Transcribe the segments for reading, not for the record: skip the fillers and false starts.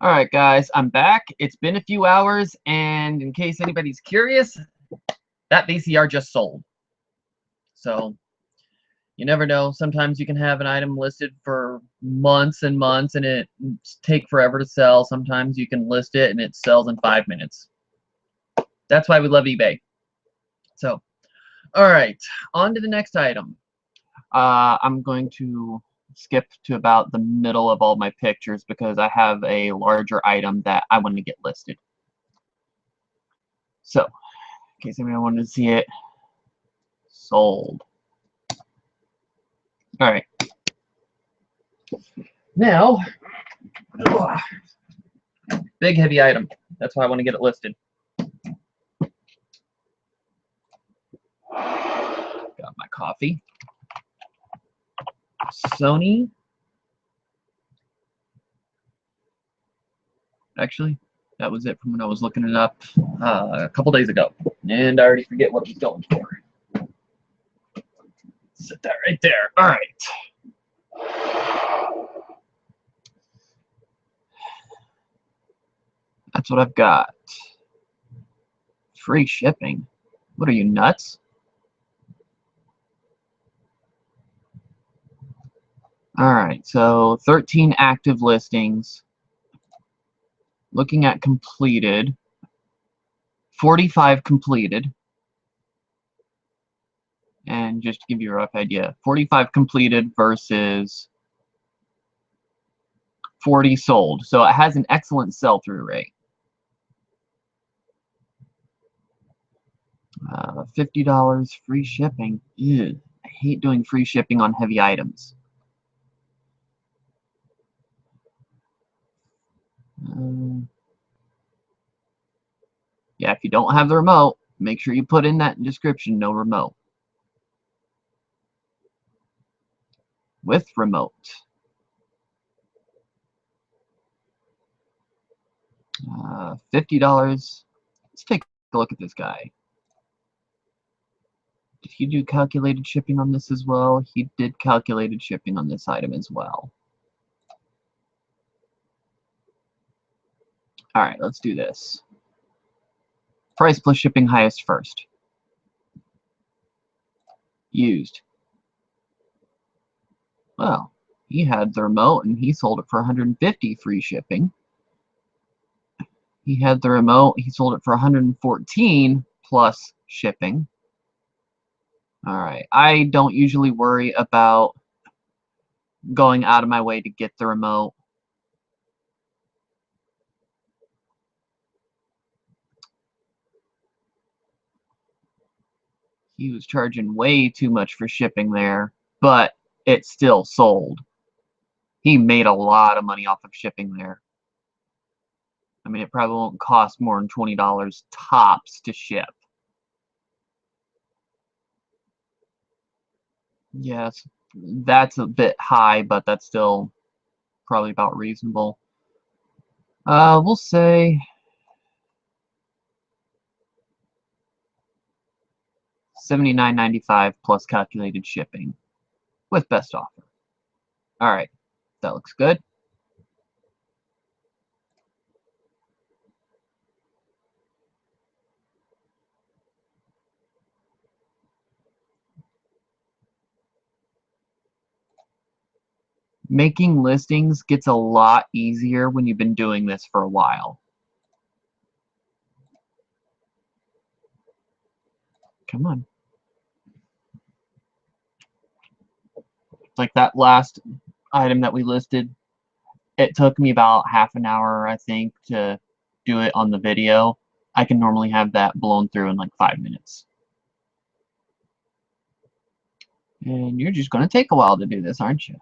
Alright guys, I'm back. It's been a few hours, and in case anybody's curious, that VCR just sold. So, you never know. Sometimes you can have an item listed for months and months and it take forever to sell. Sometimes you can list it and it sells in 5 minutes. That's why we love eBay. So, alright, on to the next item. I'm going to skip to about the middle of all my pictures because I have a larger item that I want to get listed. So, in case anyone wanted to see it, sold. Alright. Now, big heavy item. That's why I want to get it listed. Got my coffee. Sony. Actually, that was it from when I was looking it up a couple days ago. And I already forget what it was going for. Set that right there. Alright. That's what I've got. Free shipping. What are you, nuts? Alright, so 13 active listings. Looking at completed. 45 completed. And just to give you a rough idea, 45 completed versus 40 sold. So it has an excellent sell-through rate. $50 free shipping. Ew, I hate doing free shipping on heavy items. Yeah, if you don't have the remote, make sure you put in that description, no remote. With remote. $50. Let's take a look at this guy. Did he do calculated shipping on this as well? He did calculated shipping on this item as well. Alright, let's do this. Price plus shipping highest first. Used. Well, he had the remote and he sold it for $150 free shipping. He had the remote, he sold it for $114 plus shipping. Alright, I don't usually worry about going out of my way to get the remote. He was charging way too much for shipping there, but it still sold. He made a lot of money off of shipping there. I mean, it probably won't cost more than $20 tops to ship. Yes, that's a bit high, but that's still probably about reasonable. We'll say $79.95 plus calculated shipping with best offer. Alright, that looks good. Making listings gets a lot easier when you've been doing this for a while. Come on. Like that last item that we listed, it took me about half an hour, I think, to do it on the video. I can normally have that blown through in like 5 minutes. And you're just going to take a while to do this, aren't you?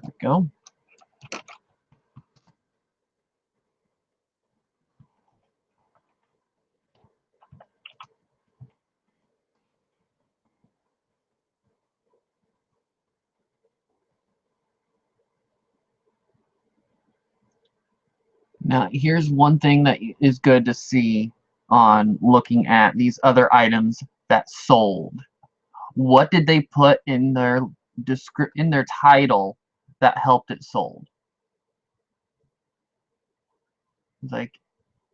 There we go. Now, here's one thing that is good to see on looking at these other items that sold. What did they put in their title that helped it sold? Like,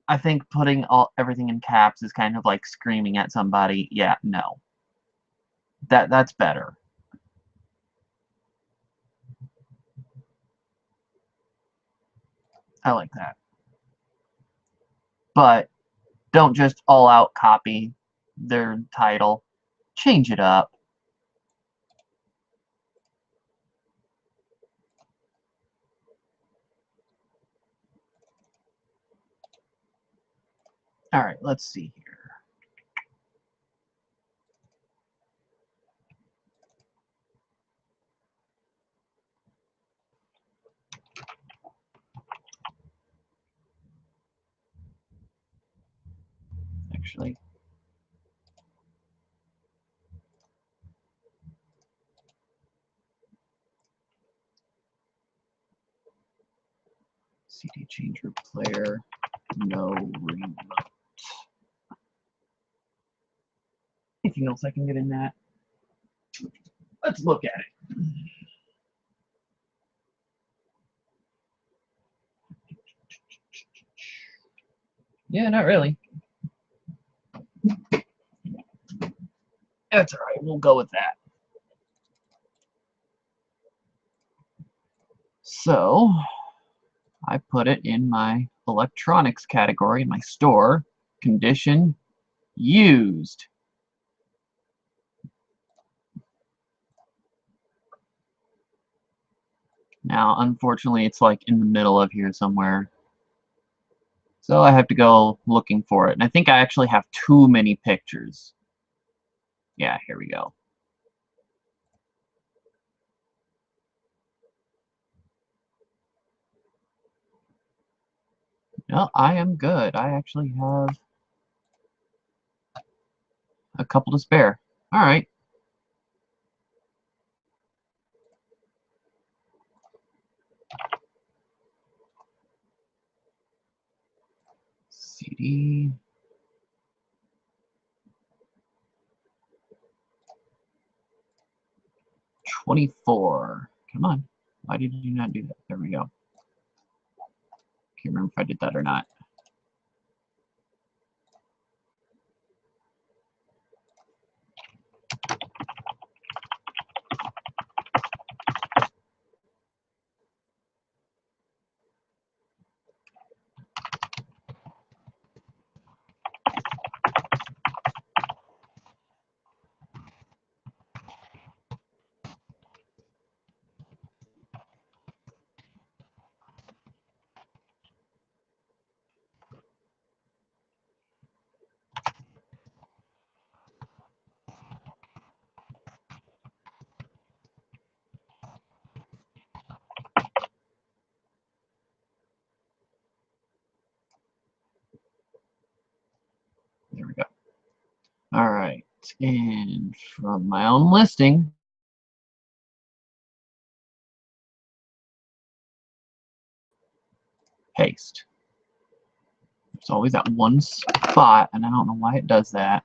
I think putting everything in caps is kind of like screaming at somebody. Yeah, no. That's better. I like that. But don't just all out copy their title. Change it up. All right, let's see here. Actually, CD changer player, no remote. Anything else I can get in that? Let's look at it. Yeah, not really. That's all right. We'll go with that. So, I put it in my electronics category in my store. Condition, used. Now, unfortunately, it's like in the middle of here somewhere. So I have to go looking for it. And I think I actually have too many pictures. Yeah, here we go. No, I am good. I actually have a couple to spare. All right. CD. $24. Come on. Why did you not do that? There we go. Can't remember if I did that or not. There we go. All right. And from my own listing, paste. There's always that one spot, and I don't know why it does that.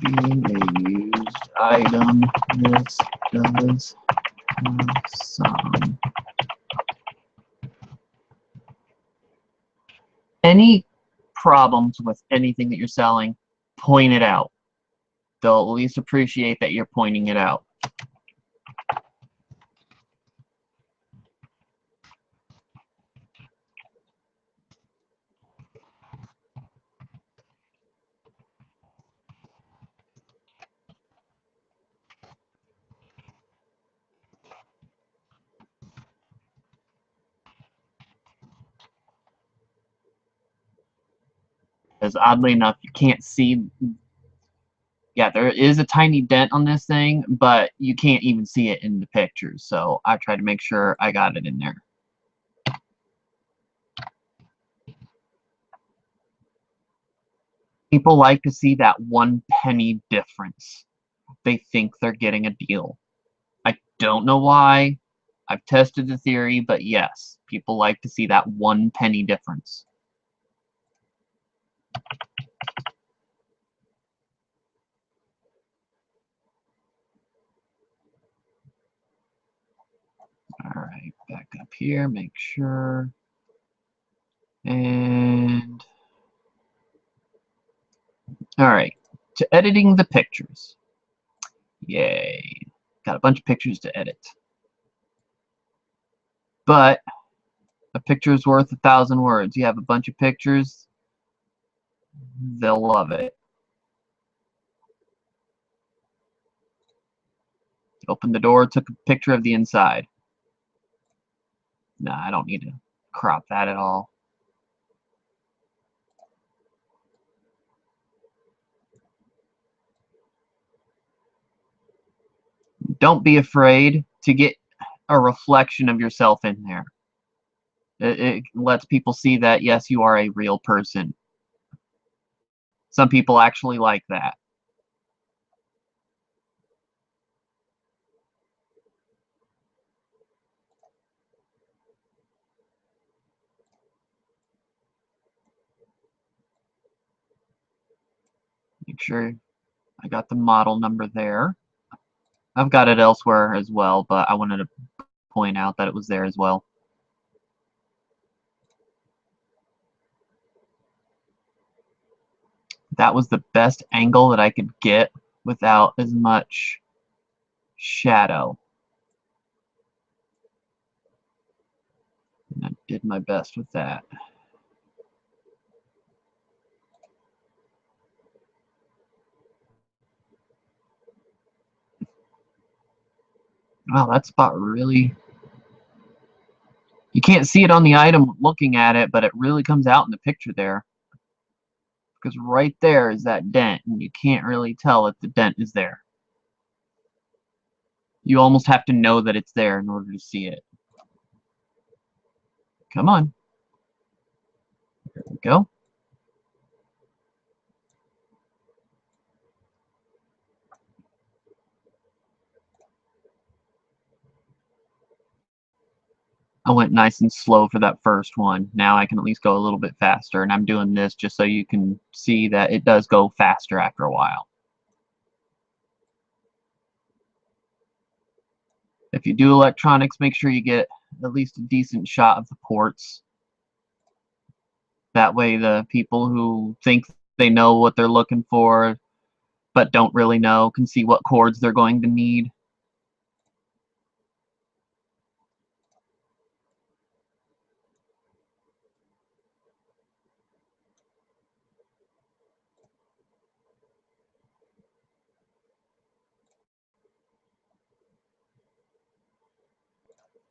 Being a used item, this does have some. Any problems with anything that you're selling, point it out. They'll at least appreciate that you're pointing it out. Because oddly enough, you can't see. Yeah, there is a tiny dent on this thing, but you can't even see it in the pictures. So I tried to make sure I got it in there. People like to see that 1 penny difference. They think they're getting a deal. I don't know why. I've tested the theory, but yes, people like to see that 1 penny difference. All right, back up here, make sure. And all right, to editing the pictures. Yay, got a bunch of pictures to edit. But a picture is worth 1,000 words. You have a bunch of pictures, they'll love it. Open the door, took a picture of the inside. Nah, I don't need to crop that at all. Don't be afraid to get a reflection of yourself in there. It lets people see that, yes, you are a real person. Some people actually like that. Make sure I got the model number there. I've got it elsewhere as well, but I wanted to point out that it was there as well. That was the best angle that I could get without as much shadow. And I did my best with that. Wow, that spot really... You can't see it on the item looking at it, but it really comes out in the picture there. Because right there is that dent, and you can't really tell if the dent is there. You almost have to know that it's there in order to see it. Come on. There we go. I went nice and slow for that first one. Now I can at least go a little bit faster, and I'm doing this just so you can see that it does go faster after a while. If you do electronics, make sure you get at least a decent shot of the ports. That way the people who think they know what they're looking for but don't really know can see what cords they're going to need.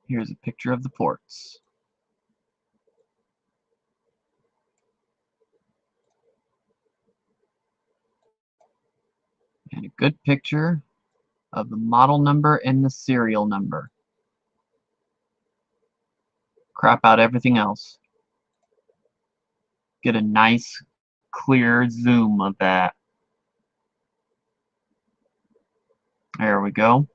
Here's a picture of the ports. And a good picture of the model number and the serial number. Crop out everything else. Get a nice clear zoom of that. There we go.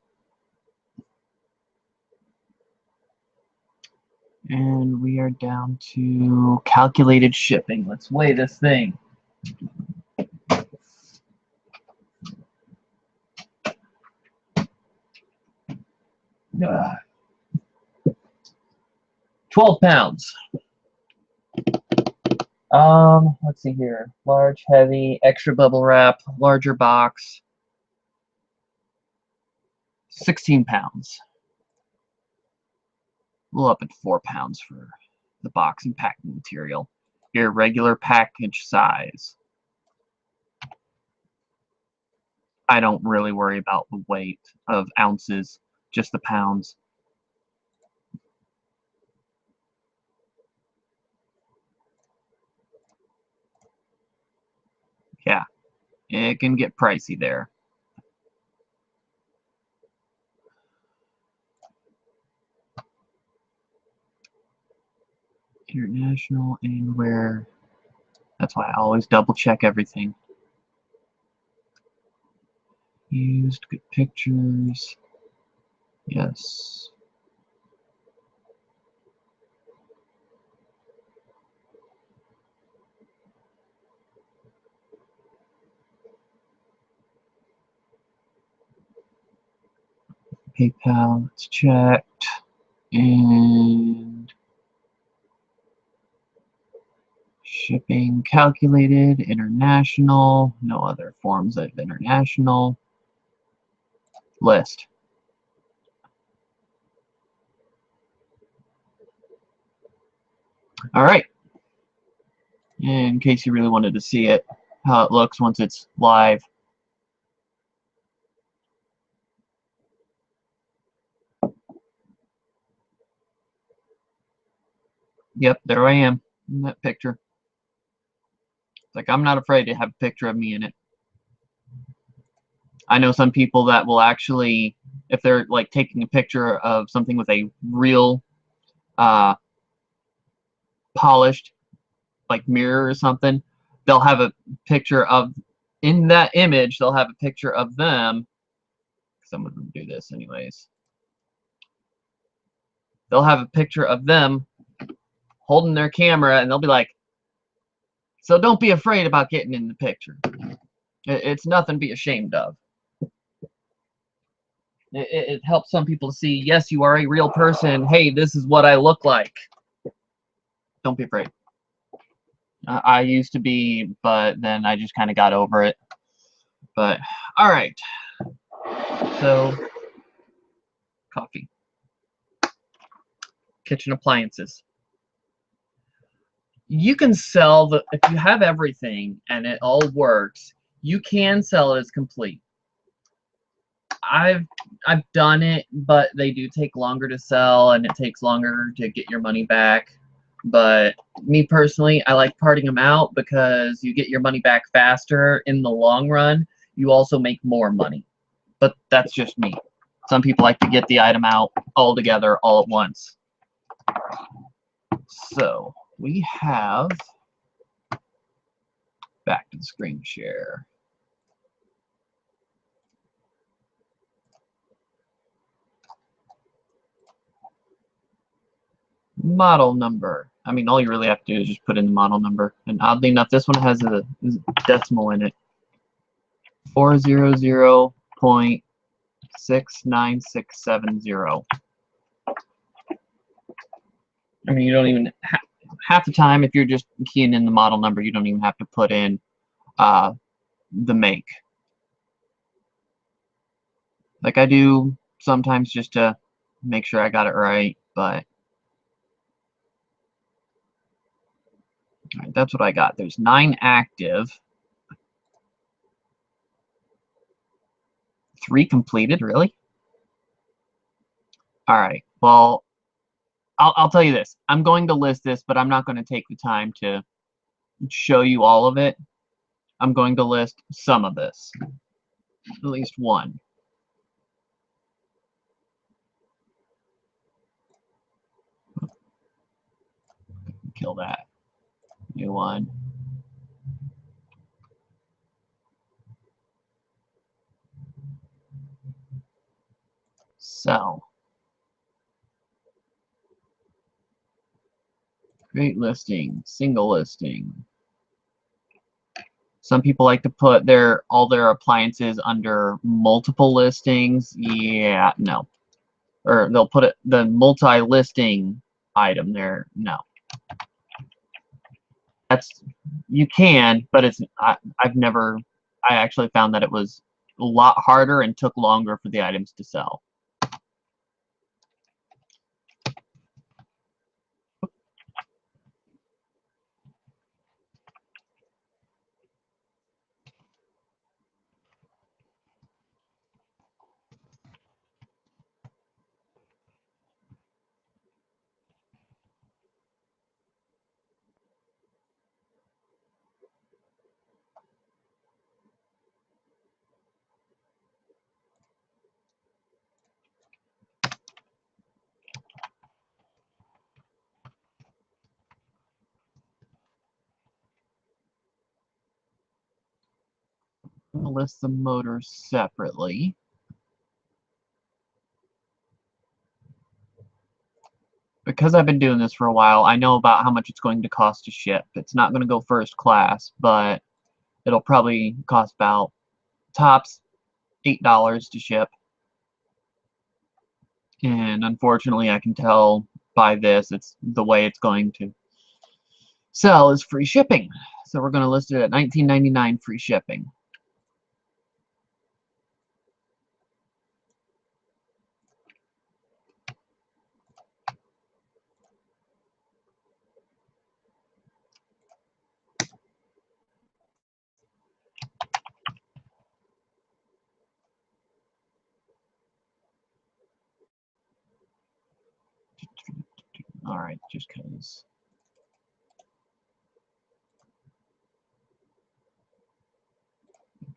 And we are down to calculated shipping. Let's weigh this thing. Ugh. 12 pounds. Let's see here. Large, heavy, extra bubble wrap, larger box. 16 pounds. We'll up at 4 pounds for the box and packing material. Your regular package size. I don't really worry about the weight of ounces, just the pounds. Yeah, it can get pricey there. International and where. That's why I always double check everything. Used, good pictures. Yes. PayPal, it's checked. And shipping calculated, international, no other forms of international. List. All right. In case you really wanted to see it, how it looks once it's live. Yep, there I am in that picture. Like, I'm not afraid to have a picture of me in it. I know some people that will actually, if they're like taking a picture of something with a real polished like mirror or something, they'll have a picture of, in that image, they'll have a picture of them. Some of them do this anyways. They'll have a picture of them holding their camera, and they'll be like, so don't be afraid about getting in the picture. It's nothing to be ashamed of. It helps some people to see, yes, you are a real person. Hey, this is what I look like. Don't be afraid. I used to be, but then I just kind of got over it. But, all right. So, coffee. Kitchen appliances. You can sell the, if you have everything and it all works, you can sell it as complete. I've done it, but they do take longer to sell and it takes longer to get your money back. But me personally, I like parting them out because you get your money back faster in the long run. You also make more money. But that's just me. Some people like to get the item out all together all at once. So we have, back to the screen share. Model number. I mean, all you really have to do is just put in the model number. And oddly enough, this one has a decimal in it. 400.69670. I mean, you don't even half the time, if you're just keying in the model number, you don't even have to put in the make. Like I do sometimes just to make sure I got it right, but all right, that's what I got. There's 9 active, 3 completed, really? All right, well, I'll tell you this. I'm going to list this, but I'm not going to take the time to show you all of it. I'm going to list some of this, at least one. Kill that. New one. Sell. Create listing. Single listing. Some people like to put all their appliances under multiple listings. Yeah, no. Or they'll put the multi-listing item there. No. That's, you can, but it's I actually found that it was a lot harder and took longer for the items to sell. I'm going to list the motors separately. because I've been doing this for a while, I know about how much it's going to cost to ship. It's not going to go first class, but it'll probably cost about tops $8 to ship. And unfortunately, I can tell by this, it's the way it's going to sell is free shipping. So we're going to list it at $19.99 free shipping. All right, just because.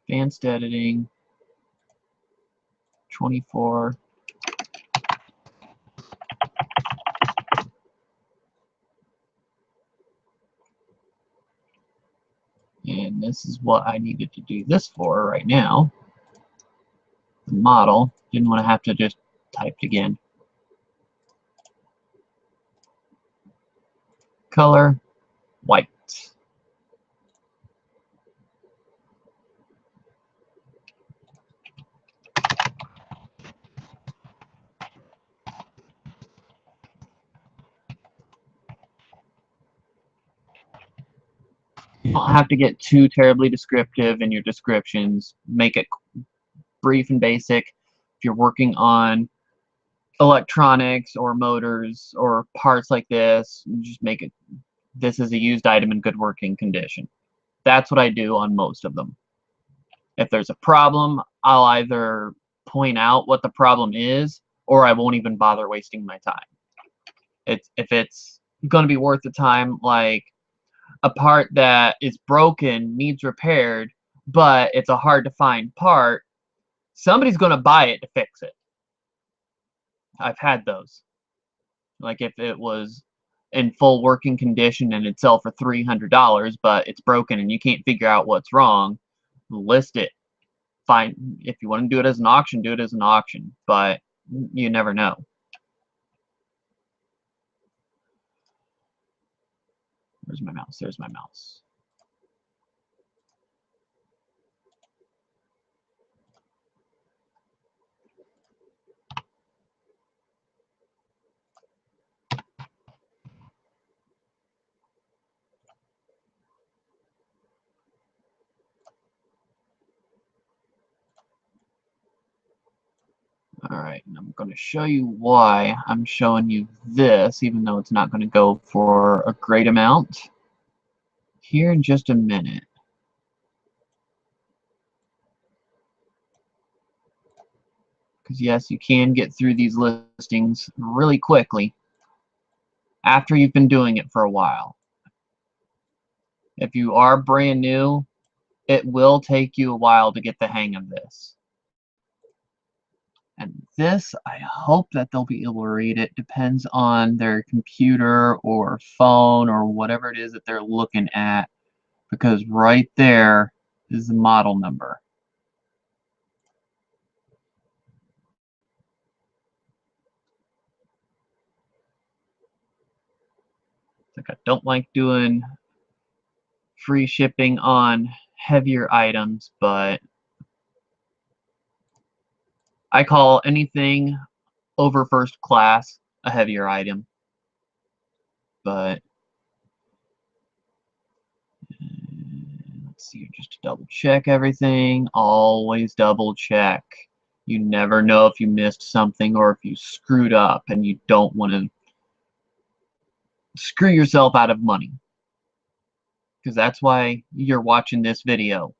Advanced editing, 24. And this is what I needed to do this for right now. The model. Didn't want to have to just type it again. Color, white. You don't have to get too terribly descriptive in your descriptions. Make it brief and basic. If you're working on electronics or motors or parts like this, just make it, this is a used item in good working condition. That's what I do on most of them. If there's a problem, I'll either point out what the problem is, or I won't even bother wasting my time. If it's going to be worth the time, like a part that is broken, needs repaired, but it's a hard to find part, somebody's going to buy it to fix it. I've had those. Like if it was in full working condition and it'd sell for $300, but it's broken and you can't figure out what's wrong, list it. Fine. If you want to do it as an auction, do it as an auction, but you never know. Where's my mouse? There's my mouse. Alright, and I'm going to show you why I'm showing you this, even though it's not going to go for a great amount, here in just a minute. Because yes, you can get through these listings really quickly after you've been doing it for a while. If you are brand new, it will take you a while to get the hang of this. And this, I hope that they'll be able to read it. Depends on their computer or phone or whatever it is that they're looking at, because right there is the model number. Like, I don't like doing free shipping on heavier items, but I call anything over first class a heavier item. But let's see, just to double check everything. Always double check. You never know if you missed something or if you screwed up, and you don't want to screw yourself out of money, because that's why you're watching this video.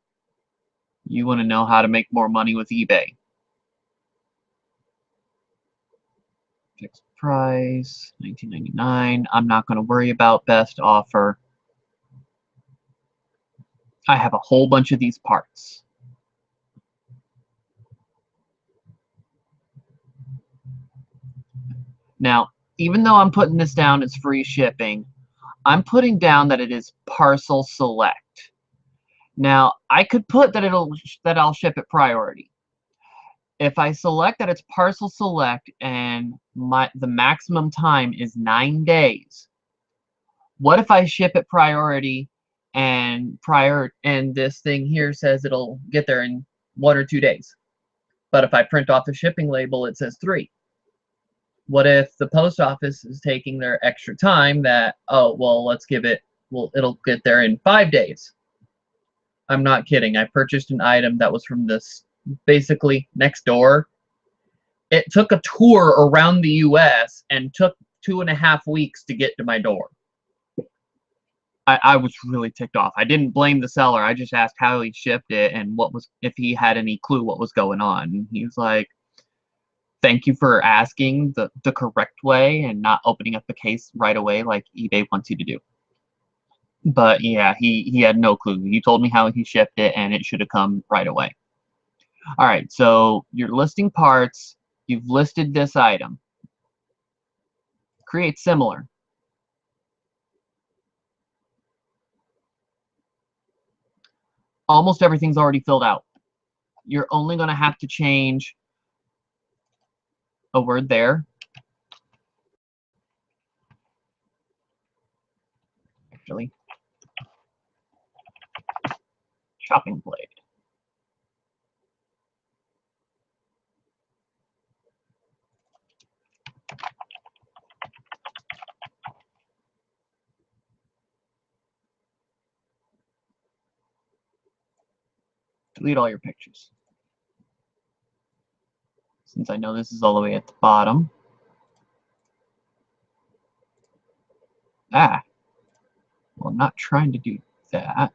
You want to know how to make more money with eBay. Fixed price, $19.99. I'm not going to worry about best offer. I have a whole bunch of these parts. Now, even though I'm putting this down as free shipping, I'm putting down that it is parcel select. Now, I could put that I'll ship it priority. If I select that it's parcel select and the maximum time is 9 days, what if I ship it priority and this thing here says it'll get there in 1 or 2 days? But if I print off the shipping label, it says 3. What if the post office is taking their extra time that, oh, well, let's give it, well, it'll get there in 5 days? I'm not kidding. I purchased an item that was from this basically next door. It took a tour around the US and took 2.5 weeks to get to my door. I was really ticked off. I didn't blame the seller. I just asked how he shipped it and if he had any clue what was going on. He was like, thank you for asking the correct way and not opening up the case right away like eBay wants you to do. But yeah, he had no clue. He told me how he shipped it and it should have come right away. All right, so you're listing parts. You've listed this item. Create similar. Almost everything's already filled out. You're only going to have to change a word there. Actually, chopping blade. Delete all your pictures. Since I know this is all the way at the bottom. Ah. Well, I'm not trying to do that.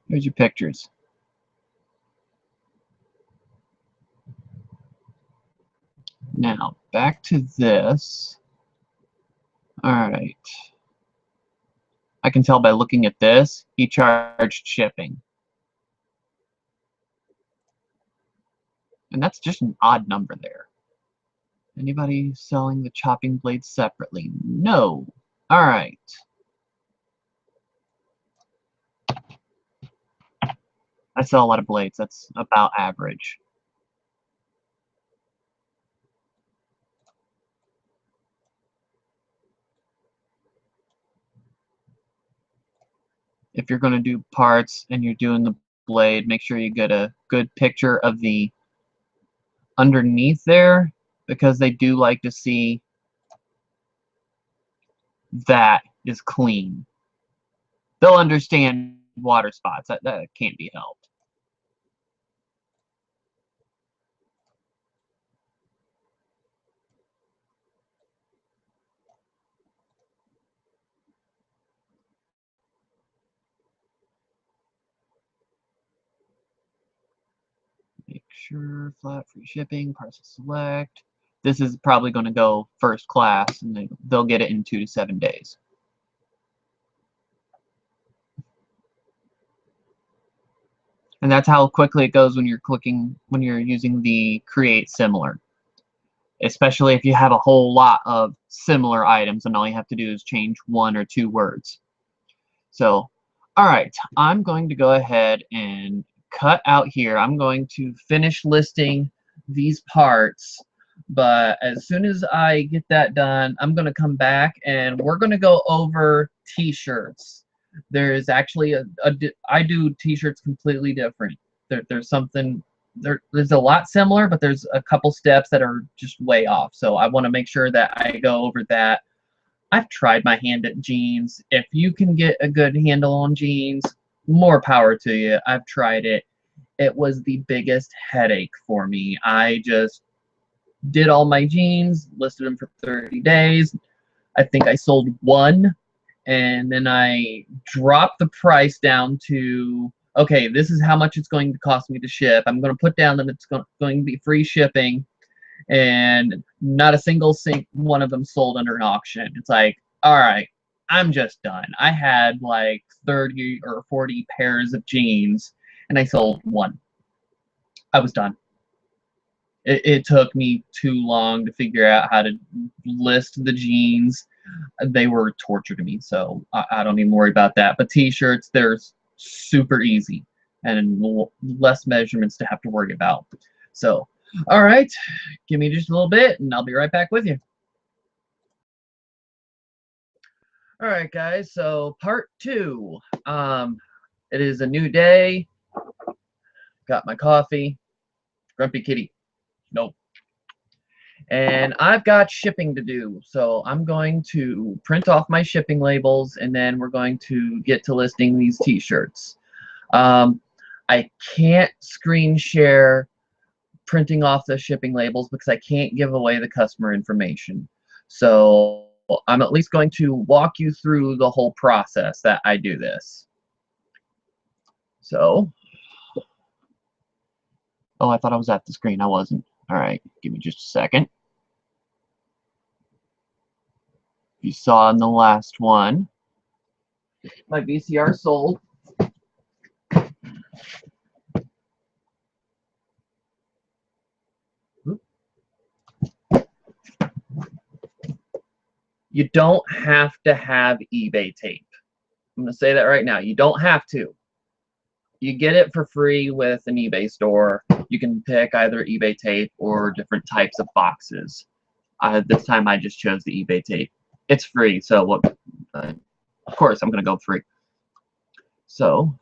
Here's your pictures. Now, back to this. Alright. I can tell by looking at this, he charged shipping. And that's just an odd number there. Anybody selling the chopping blades separately? No. Alright. I sell a lot of blades. That's about average. If you're going to do parts and you're doing the blade, make sure you get a good picture of the underneath there, because they do like to see that is clean. They'll understand water spots. That can't be helped. Make sure flat free shipping, parcel select. This is probably going to go first class, and they'll get it in 2 to 7 days. And that's how quickly it goes when you're using the create similar. Especially if you have a whole lot of similar items and all you have to do is change 1 or 2 words. So, alright, I'm going to go ahead and cut out here. I'm going to finish listing these parts, but as soon as I get that done, I'm going to come back and we're going to go over t-shirts. There's actually I do t-shirts completely different. There's something there's a lot similar, but there's a couple steps that are just way off. So I want to make sure that I go over that. I've tried my hand at jeans. If you can get a good handle on jeans, more power to you. I've tried it. It was the biggest headache for me. I just did all my jeans, listed them for 30 days. I think I sold 1, and then I dropped the price down to, okay, this is how much it's going to cost me to ship. I'm going to put down that it's going to be free shipping, and not a single one of them sold under an auction. It's like, all right, I'm just done. I had like 30 or 40 pairs of jeans, and I sold 1. I was done. It took me too long to figure out how to list the jeans. They were torture to me, so I don't even worry about that. But t-shirts, they're super easy. and less measurements to have to worry about. So, all right, give me just a little bit and I'll be right back with you. All right, guys, so part 2. It is a new day. Got my coffee. Grumpy kitty. Nope. And I've got shipping to do, so I'm going to print off my shipping labels, and then we're going to get to listing these t-shirts. I can't screen share printing off the shipping labels because I can't give away the customer information. So I'm at least going to walk you through the whole process that I do this. So, oh, I thought I was at the screen. I wasn't. All right, give me just a second. You saw in the last one, my VCR sold. You don't have to have eBay tape. I'm going to say that right now. You don't have to. You get it for free with an eBay store. You can pick either eBay tape or different types of boxes. This time I just chose the eBay tape. It's free, so what? Of course I'm going to go free. So,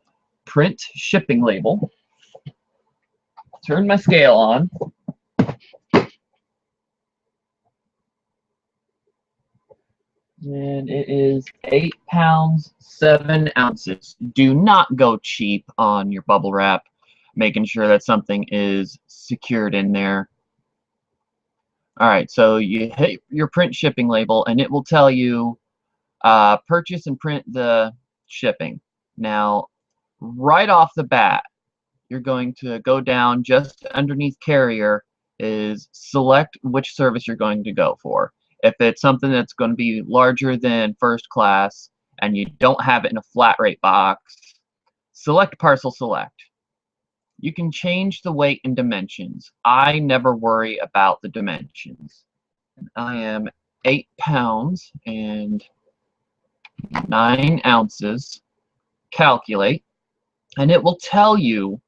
print shipping label. Turn my scale on. And it is 8 pounds, 7 ounces. Do not go cheap on your bubble wrap, making sure that something is secured in there. Alright, so you hit your print shipping label, and it will tell you purchase and print the shipping. Now, right off the bat, you're going to go down just underneath carrier is select which service you're going to go for. If it's something that's going to be larger than first class and you don't have it in a flat rate box, select parcel select. You can change the weight and dimensions. I never worry about the dimensions. I am 8 pounds and 9 ounces. Calculate, and it will tell you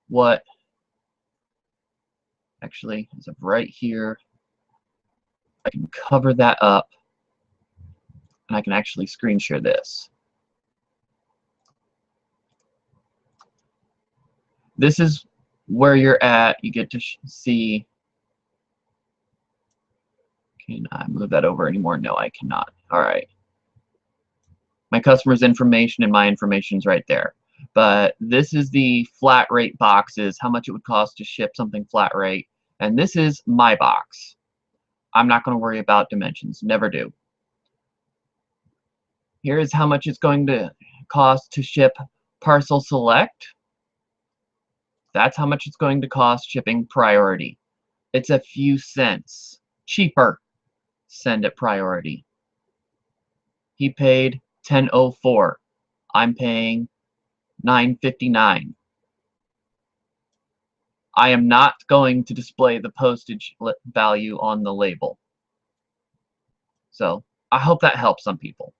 what, actually, as of right here, I can cover that up, and I can actually screen share this. This is where you're at. You get to see. Can I move that over anymore? No, I cannot. All right. My customer's information and my information's right there. But this is the flat rate boxes, how much it would cost to ship something flat rate. And this is my box. I'm not going to worry about dimensions. Never do. Here is how much it's going to cost to ship parcel select. That's how much it's going to cost shipping priority. It's a few cents cheaper. Send it priority. He paid $10.04. I'm paying $9.59. I am not going to display the postage value on the label. So I hope that helps some people.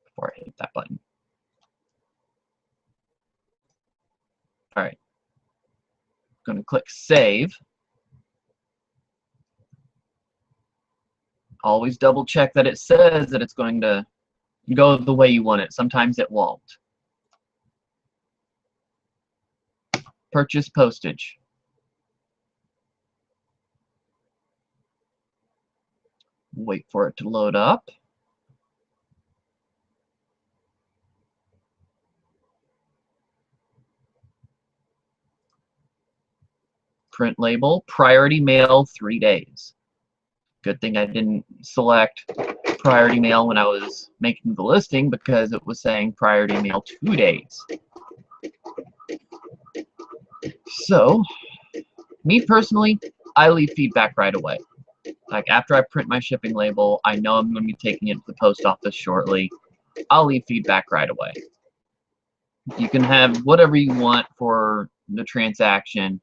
Before I hit that button. All right. I'm going to click save. Always double check that it says that it's going to go the way you want it. Sometimes it won't. Purchase postage. Wait for it to load up. Print label, priority mail 3 days. Good thing I didn't select priority mail when I was making the listing because it was saying priority mail 2 days. So, me personally, I leave feedback right away. Like after I print my shipping label, I know I'm going to be taking it to the post office shortly. I'll leave feedback right away. You can have whatever you want for the transaction.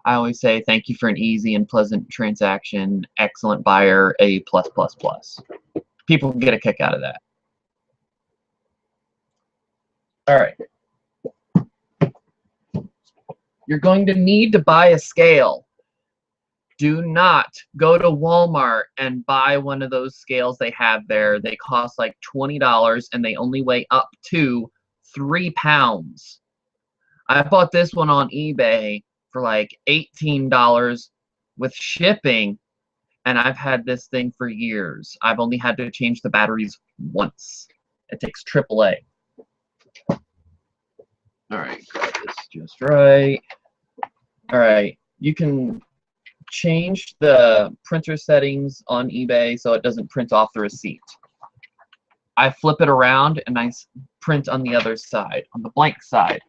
I always say thank you for an easy and pleasant transaction. Excellent buyer, A+++. People get a kick out of that. All right. You're going to need to buy a scale. Do not go to Walmart and buy one of those scales they have there. They cost like $20 and they only weigh up to 3 pounds. I bought this one on eBay for like $18 with shipping, and I've had this thing for years. I've only had to change the batteries once. It takes AAA. Alright, got this just right. Alright, you can change the printer settings on eBay so it doesn't print off the receipt. I flip it around and I print on the other side, on the blank side.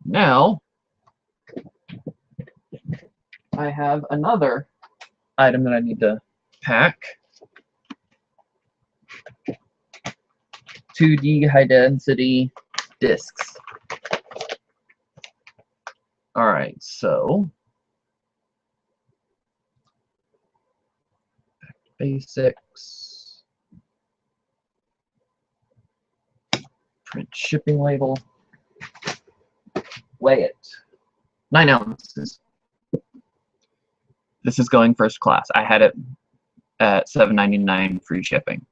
Now, I have another item that I need to pack. 2D high density discs. Alright, so basics. Print shipping label. Weigh it. 9 ounces. This is going first class. I had it at $7.99 free shipping.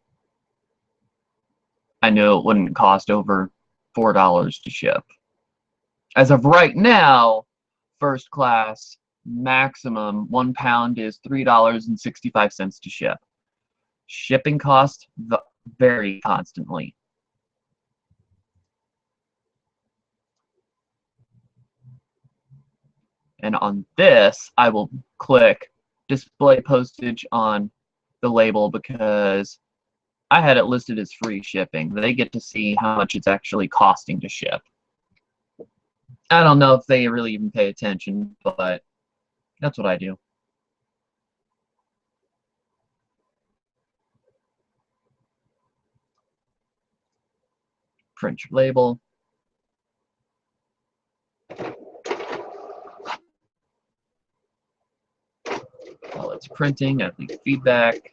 I knew it wouldn't cost over $4 to ship. As of right now, first class maximum 1 pound is $3.65 to ship. Shipping costs vary constantly. And on this, I will click display postage on the label because I had it listed as free shipping. They get to see how much it's actually costing to ship. I don't know if they really even pay attention, but that's what I do. Print your label. While it's printing, I leave feedback.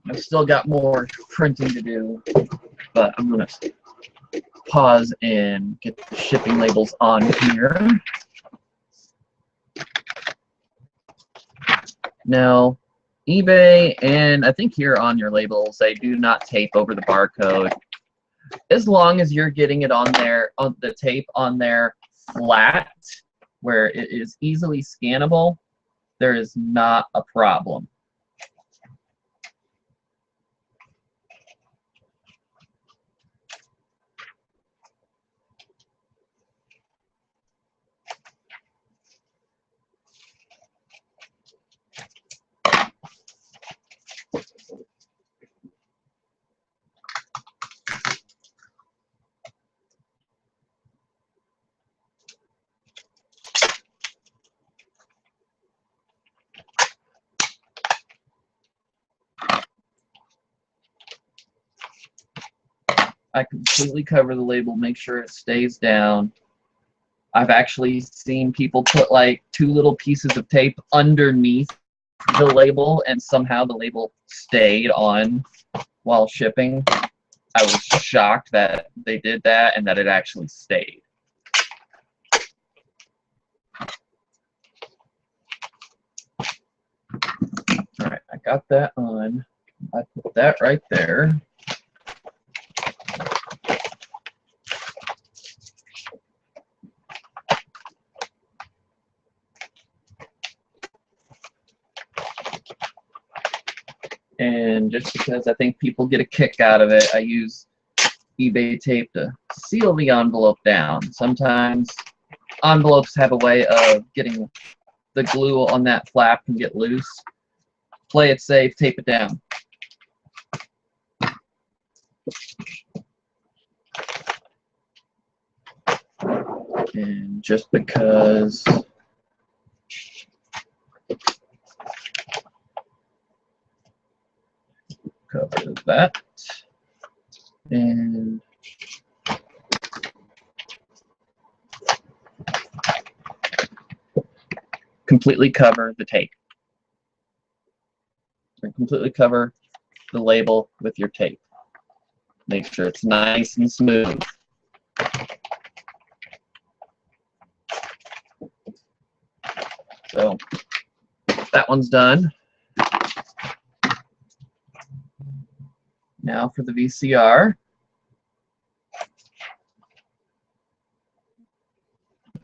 I've still got more printing to do, but I'm going to pause and get the shipping labels on here. Now, eBay and I think here on your labels, they do not tape over the barcode. As long as you're getting it on there, on the tape on there flat, where it is easily scannable, there is not a problem. I completely cover the label, make sure it stays down. I've actually seen people put like 2 little pieces of tape underneath the label and somehow the label stayed on while shipping. I was shocked that they did that and that it actually stayed. Alright, I got that on. I put that right there. And just because I think people get a kick out of it, I use eBay tape to seal the envelope down. Sometimes envelopes have a way of getting the glue on that flap can get loose. Play it safe, tape it down. And just because cover that, and completely cover the tape. And completely cover the label with your tape. Make sure it's nice and smooth. So that one's done. Now for the VCR.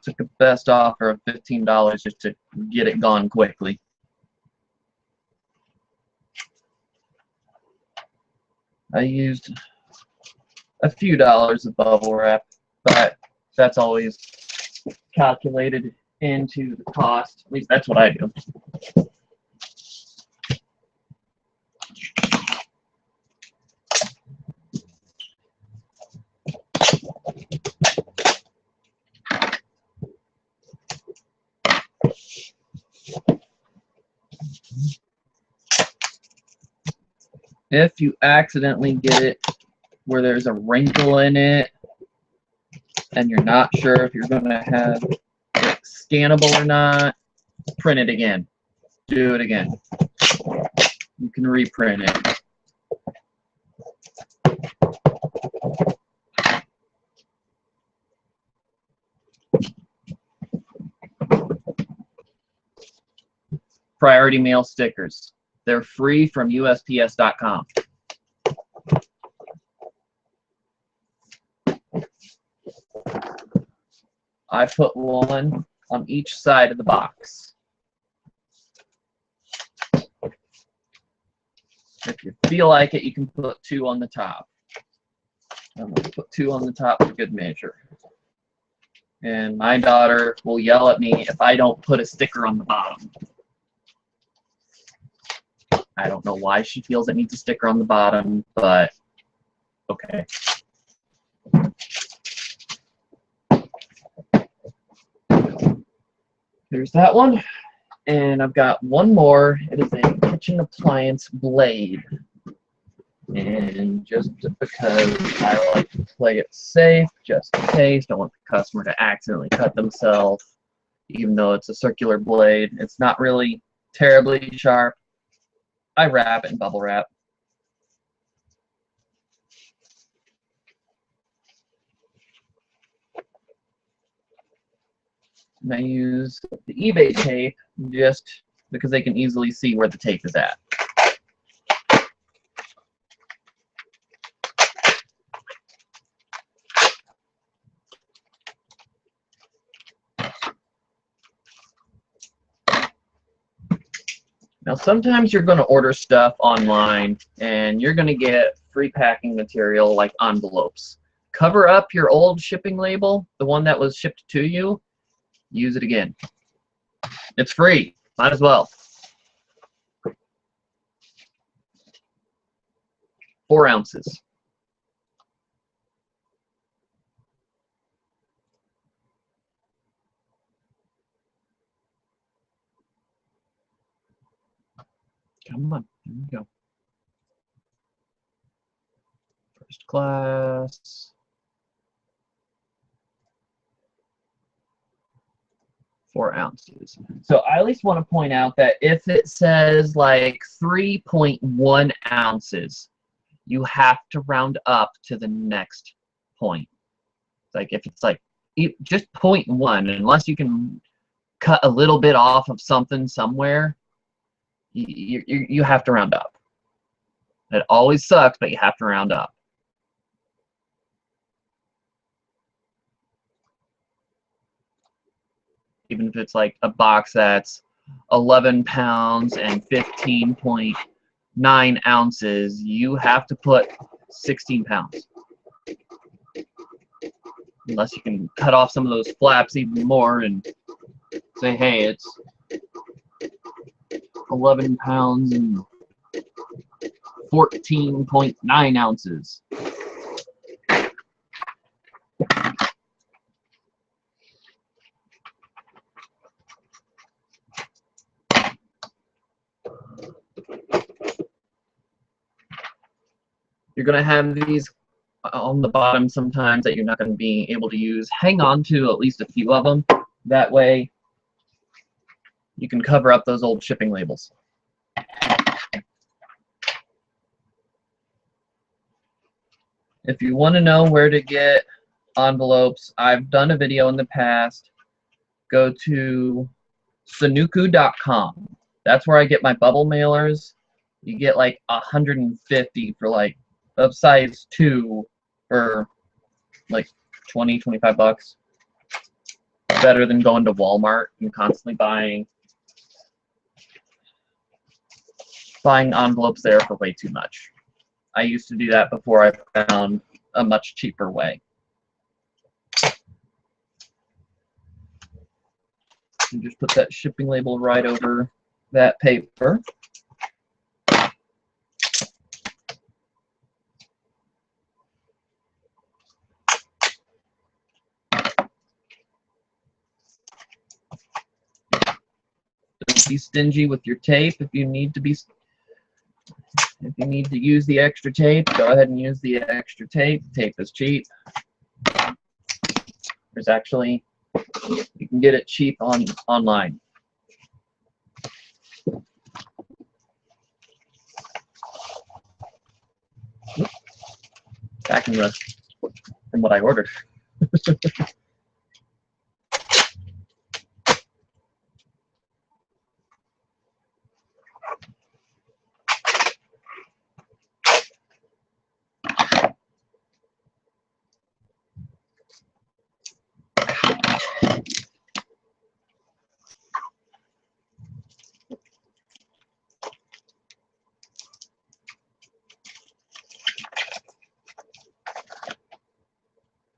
Took the best offer of $15 just to get it gone quickly. I used a few dollars of bubble wrap, but that's always calculated into the cost. At least that's what I do. If you accidentally get it where there's a wrinkle in it and you're not sure if you're going to have it scannable or not, print it again. Do it again. You can reprint it. Priority mail stickers. They're free from USPS.com. I put one on each side of the box. If you feel like it, you can put two on the top. I'm going to put two on the top for good measure. And my daughter will yell at me if I don't put a sticker on the bottom. I don't know why she feels it needs a sticker on the bottom, but okay. There's that one. And I've got one more. It is a kitchen appliance blade. And just because I like to play it safe, just in case, don't want the customer to accidentally cut themselves, even though it's a circular blade. It's not really terribly sharp. I wrap it in bubble wrap. And I use the eBay tape just because they can easily see where the tape is at. Now, sometimes you're going to order stuff online and you're going to get free packing material like envelopes. Cover up your old shipping label, the one that was shipped to you. Use it again. It's free. Might as well. 4 ounces. Come on, here we go. First class. 4 ounces. So I at least want to point out that if it says like 3.1 ounces, you have to round up to the next point. Like if it's like just 0.1, unless you can cut a little bit off of something somewhere, you have to round up. It always sucks, but you have to round up. Even if it's like a box that's 11 pounds and 15.9 ounces, you have to put 16 pounds. Unless you can cut off some of those flaps even more and say, hey, it's 11 pounds and 14.9 ounces. You're going to have these on the bottom sometimes that you're not going to be able to use. Hang on to at least a few of them. That way you can cover up those old shipping labels. If you want to know where to get envelopes, I've done a video in the past. Go to Sunoco.com. That's where I get my bubble mailers. You get like 150 for like of size 2 for like 20, 25 bucks. Better than going to Walmart and constantly buying envelopes there for way too much. I used to do that before I found a much cheaper way. You just put that shipping label right over that paper. Don't be stingy with your tape. If you need to use the extra tape, go ahead and use the extra tape. Tape is cheap. There's actually, you can get it cheap online. Packing rust from what I ordered.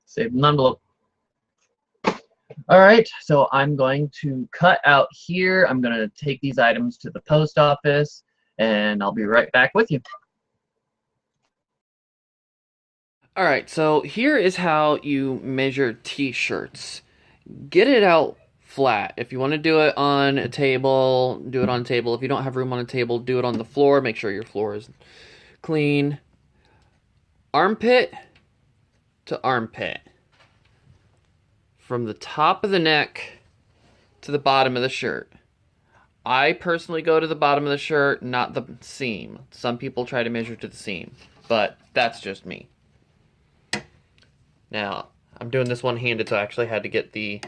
Save an envelope. All right, so I'm going to cut out here. I'm going to take these items to the post office, and I'll be right back with you. All right, so here is how you measure t-shirts. Get it out flat. If you want to do it on a table, do it on a table. If you don't have room on a table, do it on the floor. Make sure your floor is clean. Armpit to armpit. From the top of the neck to the bottom of the shirt. I personally go to the bottom of the shirt, not the seam. Some people try to measure to the seam, but that's just me. Now, I'm doing this one-handed, so I actually had to get the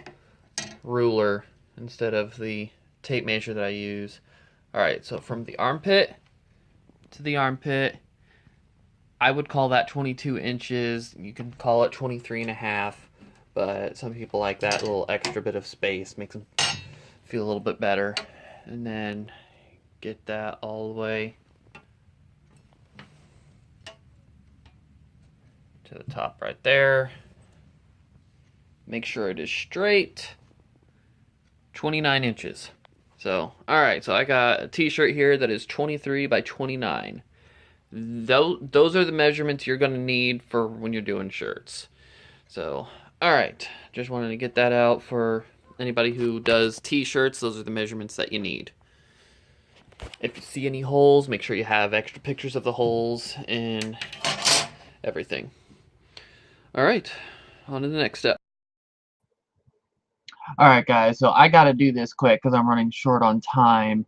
ruler instead of the tape measure that I use. Alright, so from the armpit to the armpit, I would call that 22 inches. You can call it 23 and a half, but some people like that little extra bit of space. Makes them feel a little bit better. And then get that all the way to the top right there. Make sure it is straight. 29 inches. So, alright, so I got a t-shirt here that is 23 by 29. Those are the measurements you're going to need for when you're doing shirts. So, alright, just wanted to get that out for anybody who does t-shirts. Those are the measurements that you need. If you see any holes, make sure you have extra pictures of the holes and everything. Alright, on to the next step. Alright guys, so I gotta do this quick because I'm running short on time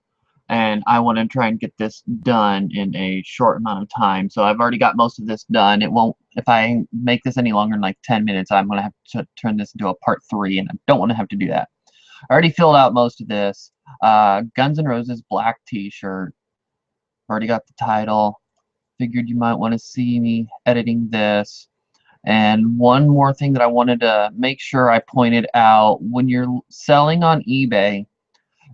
and I want to try and get this done in a short amount of time. So I've already got most of this done. It won't, if I make this any longer than like 10 minutes, I'm going to have to turn this into a part 3 and I don't want to have to do that. I already filled out most of this. Guns N' Roses black t-shirt. Already got the title. Figured you might want to see me editing this. And one more thing that I wanted to make sure I pointed out, when you're selling on eBay,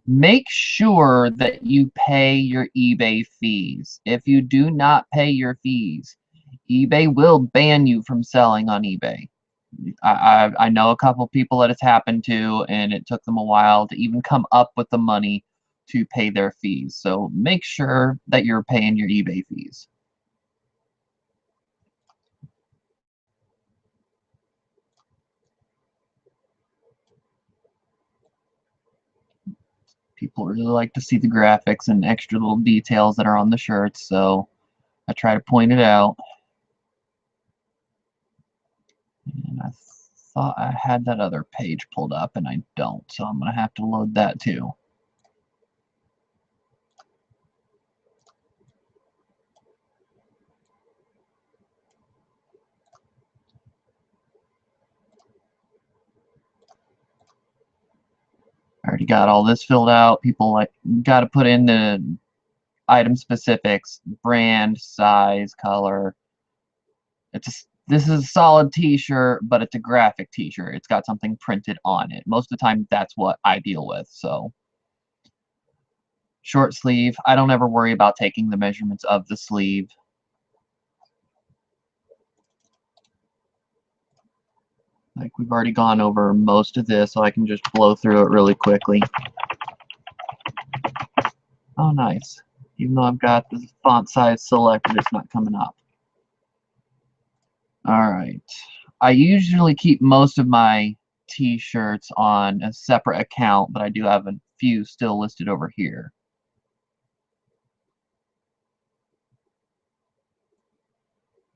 make sure that you pay your eBay fees. If you do not pay your fees, eBay will ban you from selling on eBay. I know a couple people that it's happened to, and it took them a while to even come up with the money to pay their fees. So make sure that you're paying your eBay fees. People really like to see the graphics and extra little details that are on the shirts, so I try to point it out. And I thought I had that other page pulled up, and I don't, so I'm going to have to load that too. already got all this filled out. People like got to put in the item specifics, brand, size, color. This is a solid t-shirt, but it's a graphic t-shirt. It's got something printed on it. Most of the time that's what I deal with. So short sleeve, I don't ever worry about taking the measurements of the sleeve. Like, we've already gone over most of this, so I can just blow through it really quickly. Oh, nice. Even though I've got the font size selected, it's not coming up. Alright. I usually keep most of my t-shirts on a separate account, but I do have a few still listed over here.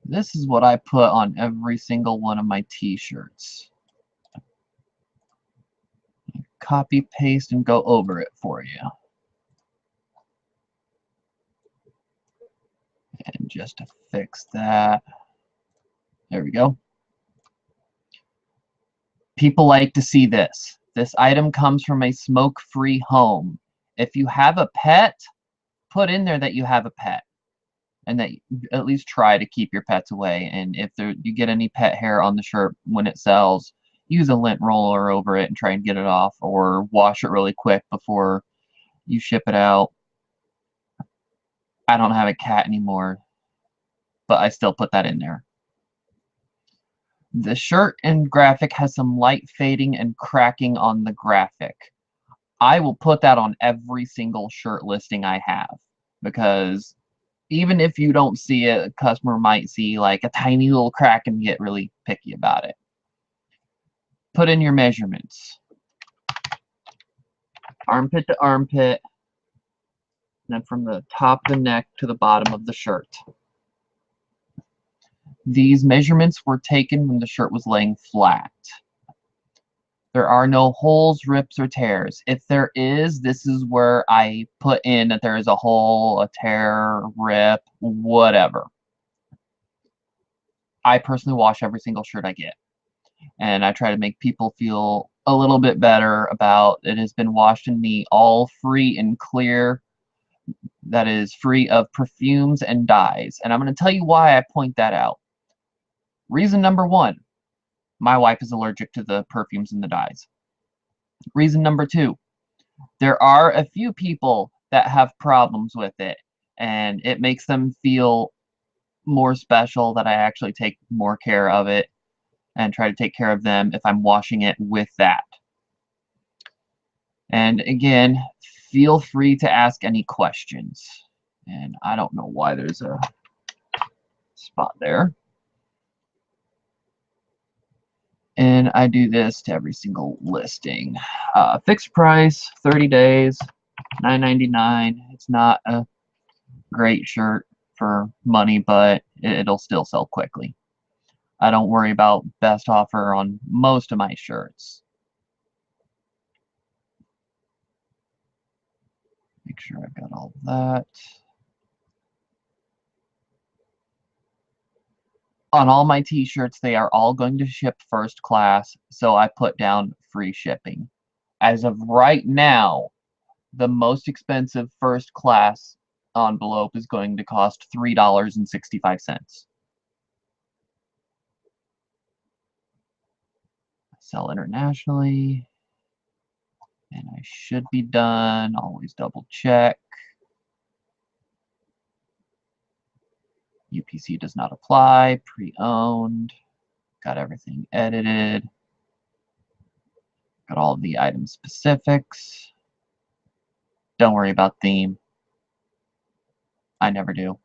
This is what I put on every single one of my t-shirts. Copy, paste, and go over it for you. And just to fix that, there we go. People like to see this. This item comes from a smoke-free home. If you have a pet, put in there that you have a pet, and that you at least try to keep your pets away. And if you get any pet hair on the shirt when it sells, use a lint roller over it and try and get it off, or wash it really quick before you ship it out. I don't have a cat anymore, but I still put that in there. The shirt and graphic has some light fading and cracking on the graphic. I will put that on every single shirt listing I have, because even if you don't see it, a customer might see like a tiny little crack and get really picky about it. Put in your measurements. Armpit to armpit, and then from the top of the neck to the bottom of the shirt. These measurements were taken when the shirt was laying flat. There are no holes, rips, or tears. If there is, this is where I put in that there is a hole, a tear, rip, whatever. I personally wash every single shirt I get, and I try to make people feel a little bit better about it has been washed and neat, all free and clear. That is free of perfumes and dyes. And I'm going to tell you why I point that out. Reason number one, my wife is allergic to the perfumes and the dyes. Reason number two, there are a few people that have problems with it, and it makes them feel more special that I actually take more care of it and try to take care of them if I'm washing it with that. And again, feel free to ask any questions. And I don't know why there's a spot there. And I do this to every single listing. Fixed price, 30 days, $9.99. It's not a great shirt for money, but it'll still sell quickly. I don't worry about best offer on most of my shirts. Make sure I've got all that. On all my t-shirts, they are all going to ship first class, so I put down free shipping. As of right now, the most expensive first class envelope is going to cost $3.65. Sell internationally, and I should be done. Always double check. UPC does not apply. Pre-owned. Got everything edited. Got all of the item specifics. Don't worry about theme. I never do.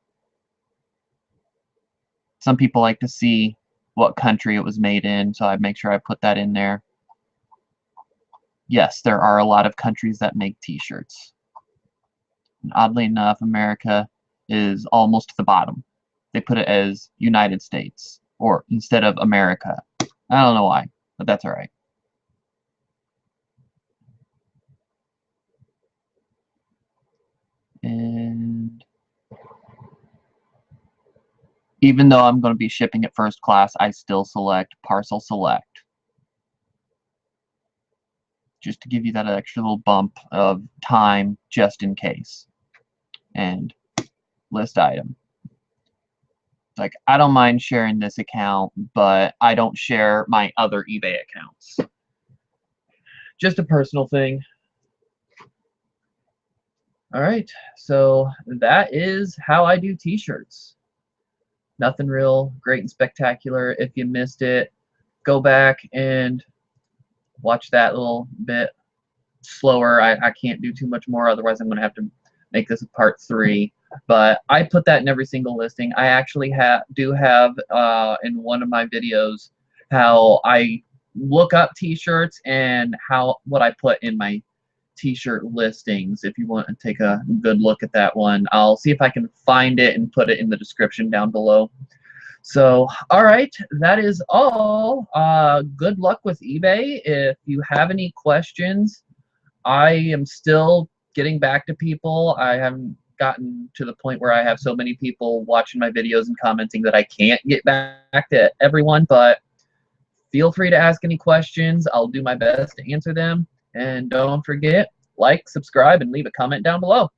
Some people like to see what country it was made in, so I make sure I put that in there. Yes, there are a lot of countries that make t-shirts. And oddly enough, America is almost the bottom. They put it as United States, or instead of America. I don't know why, but that's alright. And even though I'm going to be shipping it first class, I still select parcel select. just to give you that extra little bump of time just in case. And list item. Like, I don't mind sharing this account, but I don't share my other eBay accounts. Just a personal thing. All right, so that is how I do t-shirts. Nothing real great and spectacular. If you missed it, go back and watch that little bit slower. I can't do too much more, otherwise I'm going to have to make this a part 3. But I put that in every single listing. I actually do have in one of my videos how I look up t-shirts and what I put in my t-shirt listings. If you want to take a good look at that one, I'll see if I can find it and put it in the description down below. So, all right, that is all. Good luck with eBay. If you have any questions, I am still getting back to people. I haven't gotten to the point where I have so many people watching my videos and commenting that I can't get back to everyone, but feel free to ask any questions. I'll do my best to answer them. And don't forget, like, subscribe, and leave a comment down below.